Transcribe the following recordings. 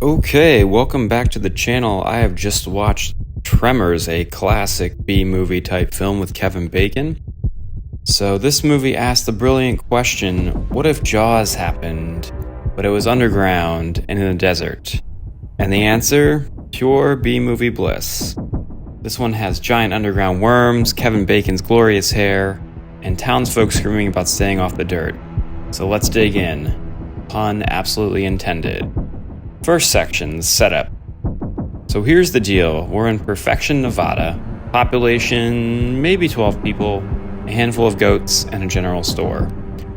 Okay, welcome back to the channel. I have just watched Tremors, a classic B-movie type film with Kevin Bacon. So this movie asked the brilliant question, what if Jaws happened, but it was underground and in the desert? And the answer? Pure B-movie bliss. This one has giant underground worms, Kevin Bacon's glorious hair, and townsfolk screaming about staying off the dirt. So let's dig in. Pun absolutely intended. First section, setup. So here's the deal. We're in Perfection, Nevada. Population, maybe 12 people, a handful of goats, and a general store.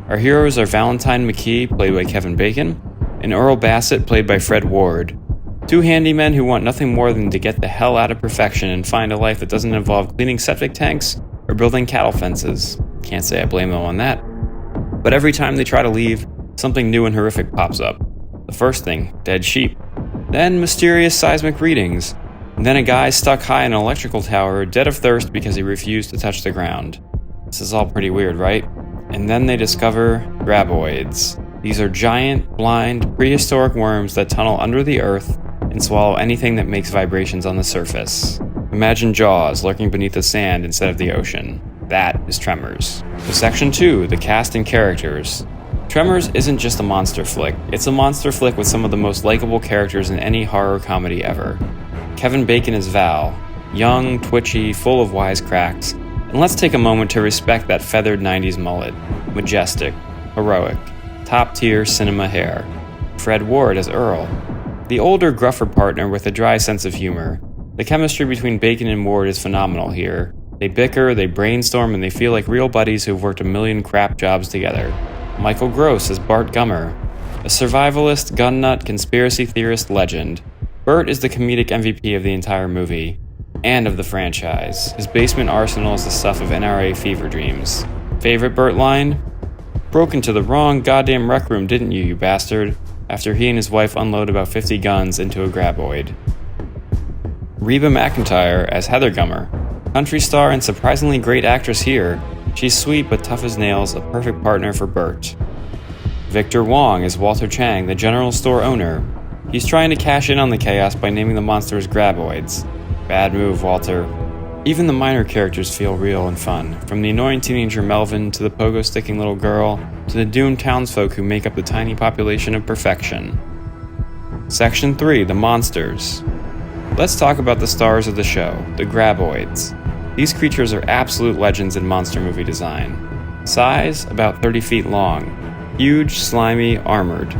Our heroes are Valentine McKee, played by Kevin Bacon, and Earl Bassett, played by Fred Ward. Two handymen who want nothing more than to get the hell out of Perfection and find a life that doesn't involve cleaning septic tanks or building cattle fences. Can't say I blame them on that. But every time they try to leave, something new and horrific pops up. The first thing, dead sheep. Then mysterious seismic readings. And then a guy stuck high in an electrical tower, dead of thirst because he refused to touch the ground. This is all pretty weird, right? And then they discover Graboids. These are giant, blind, prehistoric worms that tunnel under the earth and swallow anything that makes vibrations on the surface. Imagine Jaws lurking beneath the sand instead of the ocean. That is Tremors. So Section 2, the cast and characters. Tremors isn't just a monster flick, it's a monster flick with some of the most likable characters in any horror comedy ever. Kevin Bacon is Val, young, twitchy, full of wisecracks, and let's take a moment to respect that feathered 90s mullet. Majestic, heroic, top-tier cinema hair. Fred Ward as Earl, the older, gruffer partner with a dry sense of humor. The chemistry between Bacon and Ward is phenomenal here. They bicker, they brainstorm, and they feel like real buddies who've worked a million crap jobs together. Michael Gross as Burt Gummer, a survivalist, gun nut, conspiracy theorist legend. Burt is the comedic MVP of the entire movie, and of the franchise. His basement arsenal is the stuff of NRA fever dreams. Favorite Burt line? Broke into the wrong goddamn rec room, didn't you, you bastard? After he and his wife unload about 50 guns into a Graboid. Reba McEntire as Heather Gummer, country star and surprisingly great actress here. She's sweet but tough as nails, a perfect partner for Burt. Victor Wong is Walter Chang, the general store owner. He's trying to cash in on the chaos by naming the monsters Graboids. Bad move, Walter. Even the minor characters feel real and fun, from the annoying teenager Melvin to the pogo-sticking little girl to the doomed townsfolk who make up the tiny population of Perfection. Section 3, the monsters. Let's talk about the stars of the show, the Graboids. These creatures are absolute legends in monster movie design. Size, about 30 feet long. Huge, slimy, armored.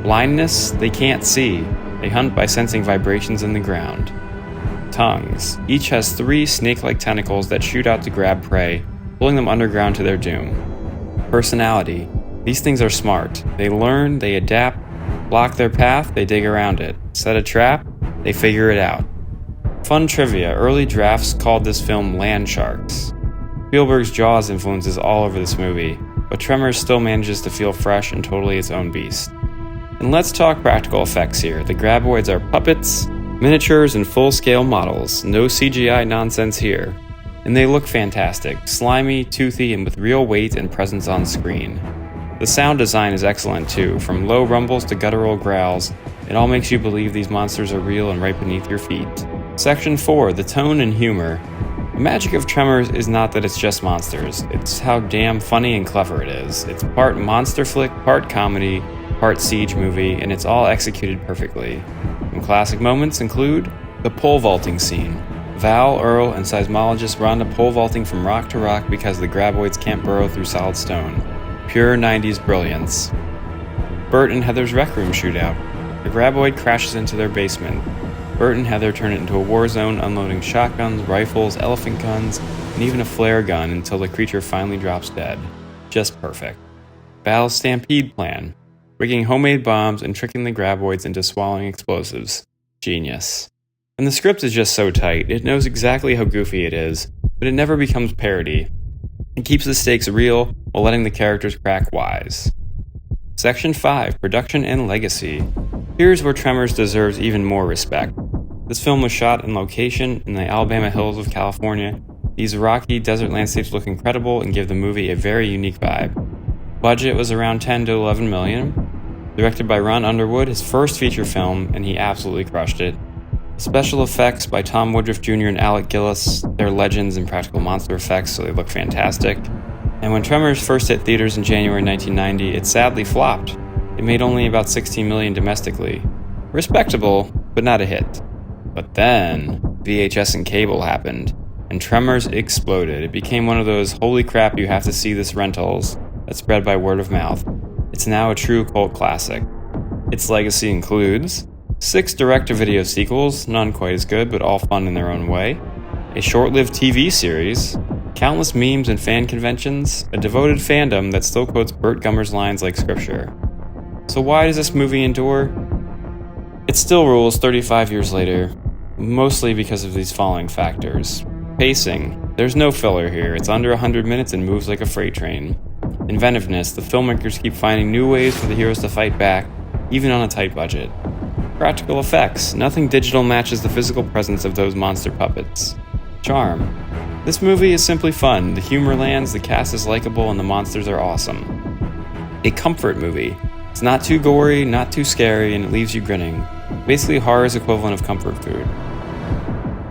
Blindness, they can't see. They hunt by sensing vibrations in the ground. Tongues. Each has 3 snake-like tentacles that shoot out to grab prey, pulling them underground to their doom. Personality. These things are smart. They learn, they adapt. Block their path, they dig around it. Set a trap, they figure it out. Fun trivia, early drafts called this film Land Sharks. Spielberg's Jaws influence is all over this movie, but Tremors still manages to feel fresh and totally its own beast. And let's talk practical effects here. The Graboids are puppets, miniatures, and full-scale models. No CGI nonsense here. And they look fantastic, slimy, toothy, and with real weight and presence on screen. The sound design is excellent too, from low rumbles to guttural growls. It all makes you believe these monsters are real and right beneath your feet. Section 4, the tone and humor. The magic of Tremors is not that it's just monsters, it's how damn funny and clever it is. It's part monster flick, part comedy, part siege movie, and it's all executed perfectly. Some classic moments include the pole vaulting scene. Val, Earl, and seismologist Rhonda pole vaulting from rock to rock because the Graboids can't burrow through solid stone. Pure 90s brilliance. Burt and Heather's rec room shootout. The Graboid crashes into their basement. Burt and Heather turn it into a war zone, unloading shotguns, rifles, elephant guns, and even a flare gun until the creature finally drops dead. Just perfect. Val's stampede plan. Rigging homemade bombs and tricking the Graboids into swallowing explosives. Genius. And the script is just so tight, it knows exactly how goofy it is, but it never becomes parody. It keeps the stakes real while letting the characters crack wise. Section 5, Production and Legacy. Here's where Tremors deserves even more respect. This film was shot in location in the Alabama hills of California. These rocky desert landscapes look incredible and give the movie a very unique vibe. Budget was around 10 to 11 million. Directed by Ron Underwood, his first feature film, and he absolutely crushed it. Special effects by Tom Woodruff Jr. and Alec Gillis. They're legends in practical monster effects, so they look fantastic. And when Tremors first hit theaters in January 1990, it sadly flopped. It made only about $16 million domestically. Respectable, but not a hit. But then, VHS and cable happened, and Tremors exploded. It became one of those holy crap you have to see this rentals that spread by word of mouth. It's now a true cult classic. Its legacy includes 6 direct-to-video sequels, none quite as good, but all fun in their own way, a short-lived TV series, countless memes and fan conventions, a devoted fandom that still quotes Burt Gummer's lines like scripture. So why does this movie endure? It still rules 35 years later, mostly because of these following factors. Pacing. There's no filler here. It's under 100 minutes and moves like a freight train. Inventiveness. The filmmakers keep finding new ways for the heroes to fight back, even on a tight budget. Practical effects. Nothing digital matches the physical presence of those monster puppets. Charm. This movie is simply fun. The humor lands, the cast is likable, and the monsters are awesome. A comfort movie. It's not too gory, not too scary, and it leaves you grinning. Basically horror's equivalent of comfort food.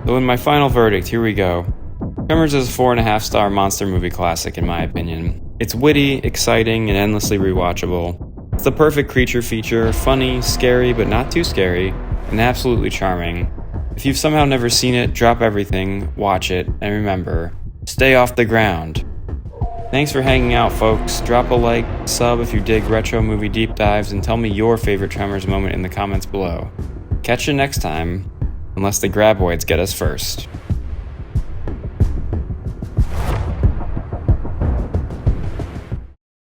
So in my final verdict, here we go. Tremors is a 4.5-star monster movie classic in my opinion. It's witty, exciting, and endlessly rewatchable. It's the perfect creature feature, funny, scary, but not too scary, and absolutely charming. If you've somehow never seen it, drop everything, watch it, and remember, stay off the ground. Thanks for hanging out, folks. Drop a like, sub if you dig retro movie deep dives, and tell me your favorite Tremors moment in the comments below. Catch you next time, unless the Graboids get us first.